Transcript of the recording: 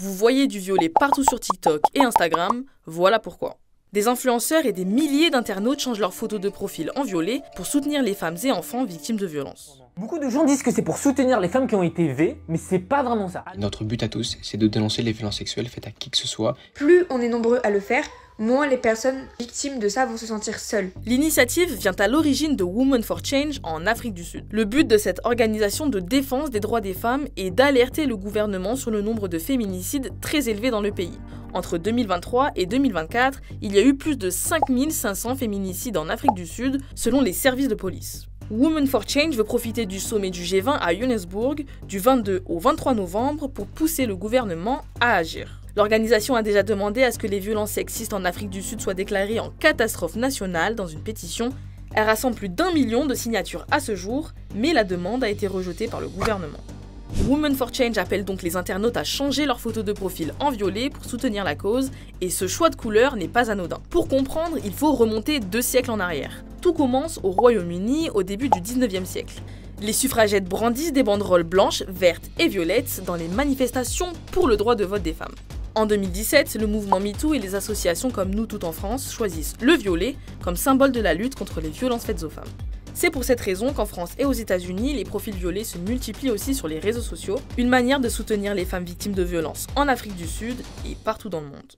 Vous voyez du violet partout sur TikTok et Instagram, voilà pourquoi. Des influenceurs et des milliers d'internautes changent leurs photos de profil en violet pour soutenir les femmes et enfants victimes de violences. Beaucoup de gens disent que c'est pour soutenir les femmes qui ont été V, mais c'est pas vraiment ça. Notre but à tous, c'est de dénoncer les violences sexuelles faites à qui que ce soit. Plus on est nombreux à le faire, moins les personnes victimes de ça vont se sentir seules. L'initiative vient à l'origine de Women for Change en Afrique du Sud. Le but de cette organisation de défense des droits des femmes est d'alerter le gouvernement sur le nombre de féminicides très élevé dans le pays. Entre 2023 et 2024, il y a eu plus de 5500 féminicides en Afrique du Sud, selon les services de police. Women for Change veut profiter du sommet du G20 à Johannesburg du 22 au 23 novembre pour pousser le gouvernement à agir. L'organisation a déjà demandé à ce que les violences sexistes en Afrique du Sud soient déclarées en catastrophe nationale dans une pétition. Elle rassemble plus d'1 million de signatures à ce jour, mais la demande a été rejetée par le gouvernement. Women for Change appelle donc les internautes à changer leur photo de profil en violet pour soutenir la cause, et ce choix de couleur n'est pas anodin. Pour comprendre, il faut remonter 2 siècles en arrière. Tout commence au Royaume-Uni au début du 19e siècle. Les suffragettes brandissent des banderoles blanches, vertes et violettes dans les manifestations pour le droit de vote des femmes. En 2017, le mouvement MeToo et les associations comme Nous Toutes en France choisissent le violet comme symbole de la lutte contre les violences faites aux femmes. C'est pour cette raison qu'en France et aux États-Unis, les profils violets se multiplient aussi sur les réseaux sociaux, une manière de soutenir les femmes victimes de violences en Afrique du Sud et partout dans le monde.